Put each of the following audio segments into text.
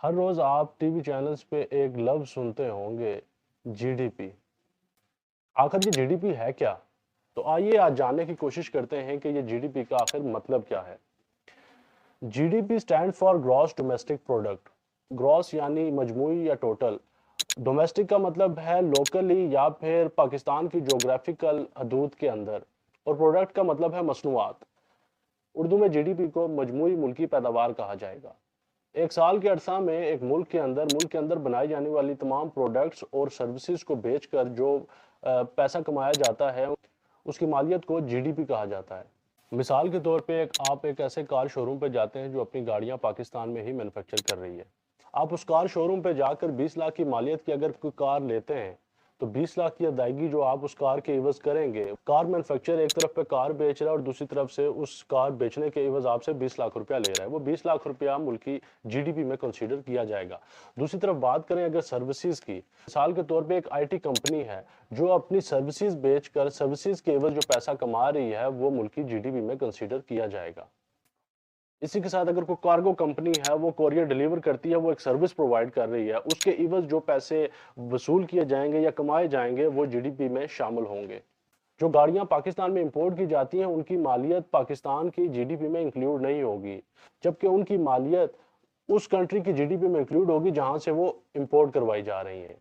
ہر روز آپ T V channels پہ ایک لفظ سنتے ہوں گے: جی ڈی پی۔ آخر یہ جی ڈی پی ہے کیا؟ تو آئیے آج جاننے کی کوشش کرتے ہیں کہ یہ جی ڈی پی کا آخر مطلب کیا ہے۔ G D P stand for gross domestic product. Gross یعنی مجموعی یا ٹوٹل، ڈومیسٹک کا مطلب ہے لوکلی یا پھر پاکستان کی جغرافیکل حدود کے اندر، اور پروڈکٹ کا مطلب ہے مصنوعات۔ اردو میں جی ڈی پی کو مجموعی ملکی پیداوار کہا جائے گا۔ ایک سال کے عرصہ میں ایک ملک کے اندر بنائی جانے والی تمام پروڈکٹس اور سروسز کو بیچ کر جو پیسہ کمایا جاتا ہے، اس کی مالیت کو جی ڈی پی کہا جاتا ہے۔ مثال کے طور پہ آپ ایک ایسے کار شو روم پہ جاتے ہیں جو اپنی گاڑیاں پاکستان میں ہی مینوفیکچر کر رہی ہے۔ آپ اس کار شو روم پہ جا کر 20 لاکھ کی مالیت کی اگر کوئی کار لیتے ہیں تو 20 لاکھ کی ادائیگی جو آپ اس کار کے عوض کریں گے، کار مینوفیکچر ایک طرف پہ کار بیچ رہا ہے اور دوسری طرف سے اس کار بیچنے کے عوض آپ سے 20 لاکھ روپیہ لے رہا ہے، وہ 20 لاکھ روپیہ ملکی جی ڈی پی میں کنسیڈر کیا جائے گا۔ دوسری طرف بات کریں اگر سروسز کی، مثال کے طور پہ ایک آئی ٹی کمپنی ہے جو اپنی سروسز بیچ کر سروسز کے عوض جو پیسہ کما رہی ہے، وہ ملکی جی ڈی پی میں کنسیڈر کیا جائے گا۔ اسی کے ساتھ اگر کوئی کارگو کمپنی ہے، وہ کوریئر ڈیلیور کرتی ہے، وہ ایک سروس پرووائڈ کر رہی ہے، اس کے عوض جو پیسے وصول کیے جائیں گے یا کمائے جائیں گے وہ جی ڈی پی میں شامل ہوں گے۔ جو گاڑیاں پاکستان میں امپورٹ کی جاتی ہیں ان کی مالیت پاکستان کی جی ڈی پی میں انکلوڈ نہیں ہوگی، جبکہ ان کی مالیت اس کنٹری کی جی ڈی پی میں انکلوڈ ہوگی جہاں سے وہ امپورٹ کروائی جا رہی ہیں۔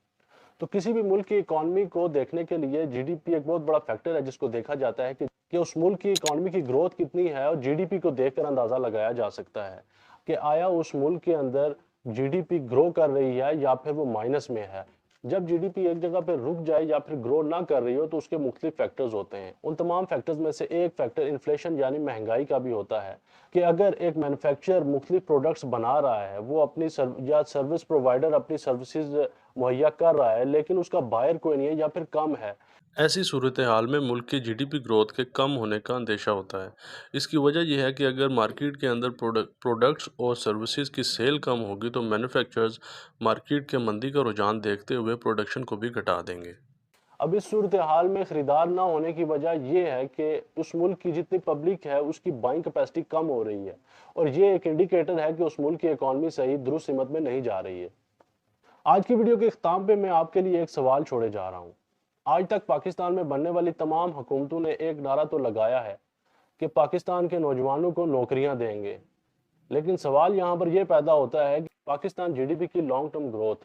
تو کسی بھی ملک کی اکانومی کو دیکھنے کے لیے جی ڈی پی ایک بہت بڑا فیکٹر ہے جس کو دیکھا جاتا ہے کہ اس ملک کی اکانومی کی گروتھ کتنی ہے، اور جی ڈی پی کو دیکھ کر اندازہ لگایا جا سکتا ہے کہ آیا اس ملک کے اندر جی ڈی پی گرو کر رہی ہے یا پھر وہ مائنس میں ہے۔ جب جی ڈی پی ایک جگہ پہ رک جائے یا پھر گرو نہ کر رہی ہو تو اس کے مختلف فیکٹرز ہوتے ہیں۔ ان تمام فیکٹرز میں سے ایک فیکٹر انفلیشن یعنی مہنگائی کا بھی ہوتا ہے، کہ اگر ایک مینوفیکچر مختلف پروڈکٹس بنا رہا ہے، وہ اپنی یا سروس پرووائڈر اپنی سروسز مہیا کر رہا ہے لیکن اس کا بائر کوئی نہیں ہے یا پھر کم ہے۔ ایسی صورتحال میں ملک کی جی ڈی پی گروتھ کے کم ہونے کا اندیشہ ہوتا ہے۔ اس کی وجہ یہ ہے کہ اگر مارکیٹ کے اندر پروڈکٹس اور سروسز کی سیل کم ہوگی تو مینوفیکچررز مارکیٹ کے مندی کا رجحان دیکھتے ہوئے پروڈکشن کو بھی گھٹا دیں گے۔ اب اس صورتحال میں خریدار نہ ہونے کی وجہ یہ ہے کہ اس ملک کی جتنی پبلک ہے اس کی بائنگ کیپیسٹی کم ہو رہی ہے، اور یہ ایک انڈیکیٹر ہے کہ اس ملک کی اکانومی صحیح درست سمت میں نہیں جا رہی ہے۔ آج کی ویڈیو کے اختتام پہ میں آپ کے لیے ایک سوال چھوڑے جا رہا ہوں۔ آج تک پاکستان میں بننے والی تمام حکومتوں نے ایک نعرہ تو لگایا ہے کہ پاکستان کے نوجوانوں کو نوکریاں دیں گے، لیکن سوال یہاں پر یہ پیدا ہوتا ہے کہ پاکستان جی ڈی پی کی لانگ ٹرم گروتھ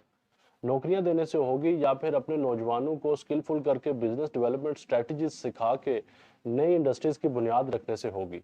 نوکریاں دینے سے ہوگی یا پھر اپنے نوجوانوں کو سکلفل کر کے بزنس ڈیولپمنٹ سٹریٹجیز سکھا کے نئی انڈسٹریز کی بنیاد رکھنے سے ہوگی۔